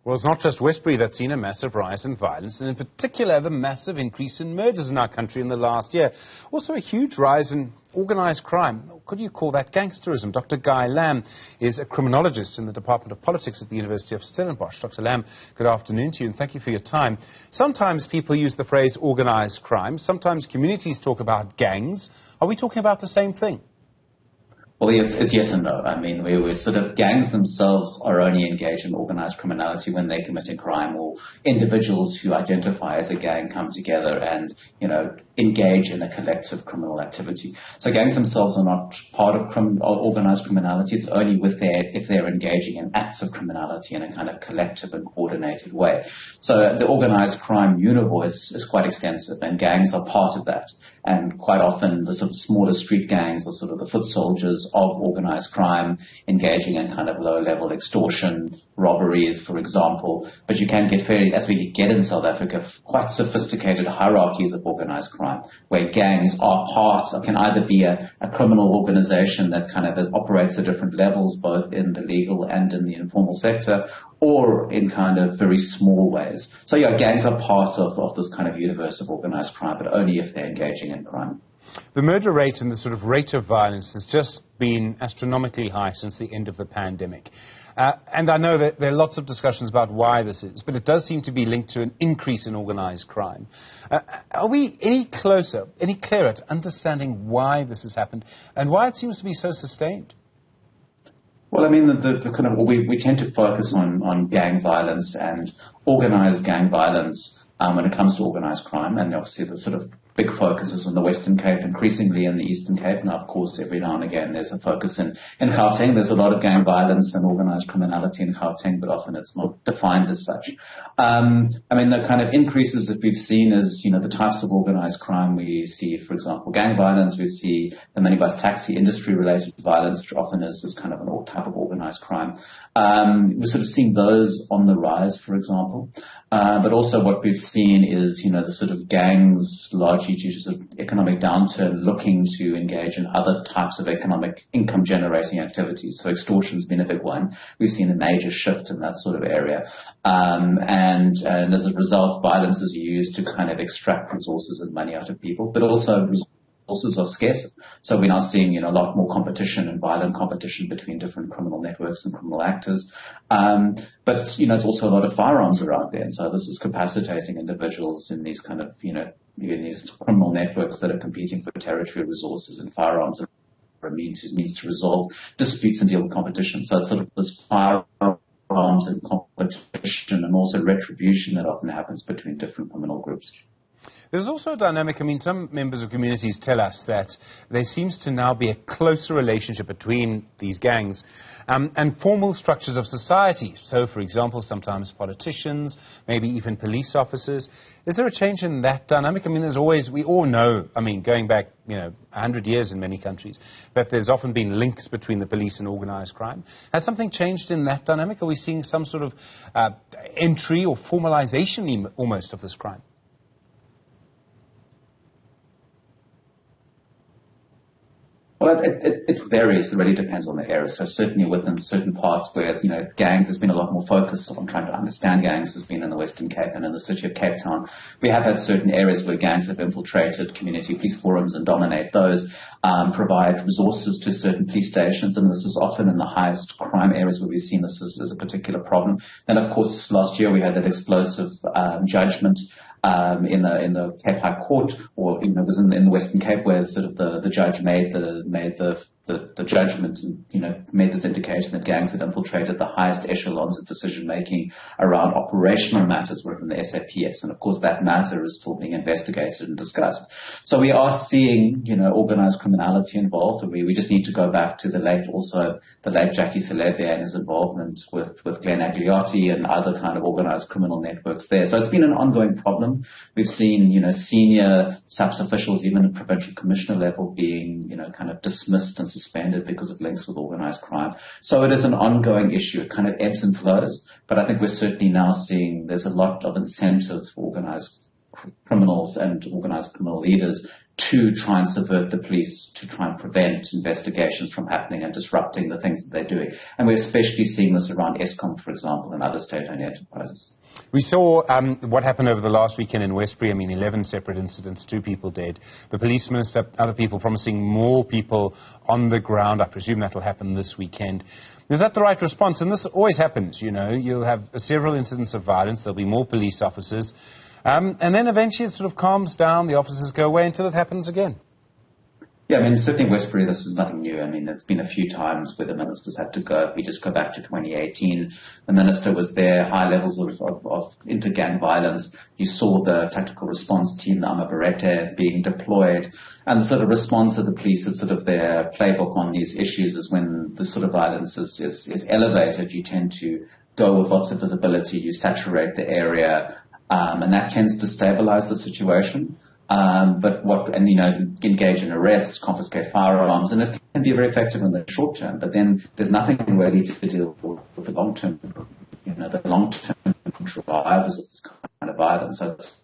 Well, it's not just Wesbury that's seen a massive rise in violence, and in particular the massive increase in murders in our country in the last year. Also a huge rise in organised crime. Could you call that gangsterism? Dr. Guy Lamb is a criminologist in the Department of Politics at the University of Stellenbosch. Dr. Lamb, good afternoon to you, and thank you for your time. Sometimes people use the phrase organised crime. Sometimes communities talk about gangs. Are we talking about the same thing? Well, it's yes and no. I mean, we sort of, gangs themselves are only engaged in organized criminality when they're committing crime, or individuals who identify as a gang come together and, engage in a collective criminal activity. So gangs themselves are not part of organized criminality. It's only if they're engaging in acts of criminality in a kind of collective and coordinated way. So the organized crime universe is quite extensive, and gangs are part of that. And quite often the sort of smaller street gangs are sort of the foot soldiers of organized crime, engaging in kind of low-level extortion, robberies, for example. But you can get as we get in South Africa, quite sophisticated hierarchies of organized crime, where gangs can either be a criminal organization that kind of operates at different levels, both in the legal and in the informal sector, or in kind of very small ways. So yeah, gangs are part of this kind of universe of organized crime, but only if they're engaging in crime. The murder rate and the sort of rate of violence has just been astronomically high since the end of the pandemic. And I know that there are lots of discussions about why this is, but it does seem to be linked to an increase in organised crime. Are we any closer, any clearer to understanding why this has happened and why it seems to be so sustained? Well, I mean, the kind of, we tend to focus on gang violence and organised gang violence when it comes to organised crime, and obviously the sort of big focus is on the Western Cape, increasingly in the Eastern Cape. Now, of course, every now and again there's a focus in Gauteng. There's a lot of gang violence and organised criminality in Gauteng, but often it's not defined as such. I mean, the kind of increases that we've seen is, the types of organised crime we see, for example, gang violence. We see the minibus taxi industry-related violence, which often is kind of an type of organised crime. We're sort of seeing those on the rise, for example. But also what we've seen is, the sort of gangs, largely due to sort of economic downturn, looking to engage in other types of economic income-generating activities. So extortion's been a big one. We've seen a major shift in that sort of area. And as a result, violence is used to kind of extract resources and money out of people, but also resources are scarcer. So we're now seeing, a lot more competition and violent competition between different criminal networks and criminal actors. But, it's also a lot of firearms around there. And so this is capacitating individuals in these kind of, in these criminal networks that are competing for territorial resources, and firearms are a means to resolve disputes and deal with competition. So it's sort of this firearms and competition and also retribution that often happens between different criminal groups. There's also a dynamic. I mean, some members of communities tell us that there seems to now be a closer relationship between these gangs and formal structures of society. So, for example, sometimes politicians, maybe even police officers. Is there a change in that dynamic? I mean, we all know, going back, 100 years in many countries, that there's often been links between the police and organised crime. Has something changed in that dynamic? Are we seeing some sort of entry or formalization almost of this crime? Well, it varies. It really depends on the area. So certainly within certain parts where, gangs, there's been a lot more focus on trying to understand gangs, has been in the Western Cape and in the city of Cape Town. We have had certain areas where gangs have infiltrated community police forums and dominate those, provide resources to certain police stations, and this is often in the highest crime areas where we've seen this as a particular problem. And of course, last year we had that explosive judgment in the Cape High Court, or it was in the Western Cape, where sort of the judge made the judgment and made this indication that gangs had infiltrated the highest echelons of decision making around operational matters within the SAPS, and of course that matter is still being investigated and discussed. So we are seeing organized criminality involved, and we just need to go back to the late Jackie Celebe and his involvement with Glenn Agliotti and other kind of organized criminal networks there. So it's been an ongoing problem. We've seen senior SAPS officials, even at provincial commissioner level, being kind of dismissed and suspended because of links with organized crime. So it is an ongoing issue. It kind of ebbs and flows, but I think we're certainly now seeing there's a lot of incentive for organized criminals and organised criminal leaders to try and subvert the police, to try and prevent investigations from happening and disrupting the things that they're doing. And we're especially seeing this around Eskom, for example, and other state-owned enterprises. We saw what happened over the last weekend in Wesbury. 11 separate incidents, 2 people dead. The police minister, other people promising more people on the ground. I presume that will happen this weekend. Is that the right response? And this always happens, You'll have several incidents of violence. There'll be more police officers. And then eventually it sort of calms down. The officers go away until it happens again. Yeah, certainly Westbury, this is nothing new. There's been a few times where the ministers had to go. If we just go back to 2018, the minister was there, high levels of inter-gang violence. You saw the tactical response team, the Amabarete, being deployed. And the sort of response of the police, it's sort of their playbook on these issues is when the sort of violence is elevated, you tend to go with lots of visibility, you saturate the area, and that tends to stabilize the situation. Engage in arrests, confiscate firearms, and it can be very effective in the short term, but then there's nothing really to deal with the long term, the long-term drivers of this kind of violence. So it's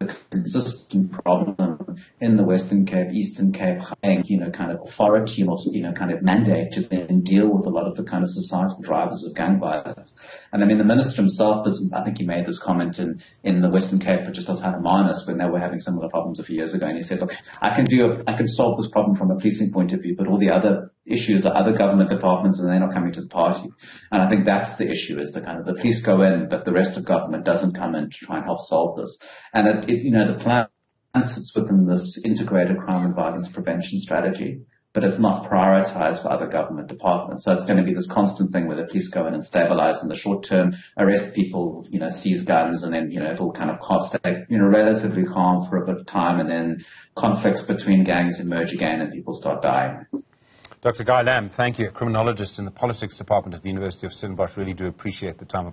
a consistent problem in the Western Cape, Eastern Cape, kind of authority and kind of mandate to then deal with a lot of the kind of societal drivers of gang violence. And the minister himself, I think he made this comment in the Western Cape for just outside of Manus when they were having similar problems a few years ago, and he said, look, I can solve this problem from a policing point of view, but all the other issues are other government departments and they're not coming to the party. And I think that's the issue, is the police go in, but the rest of government doesn't come in to try and help solve this. And the plan sits within this integrated crime and violence prevention strategy, but it's not prioritized by other government departments. So it's going to be this constant thing where the police go in and stabilize in the short term, arrest people, seize guns, and then, it'll kind of stay, relatively calm for a bit of time, and then conflicts between gangs emerge again and people start dying. Dr. Guy Lamb, thank you. A criminologist in the politics department at the University of Stellenbosch. Really do appreciate the time.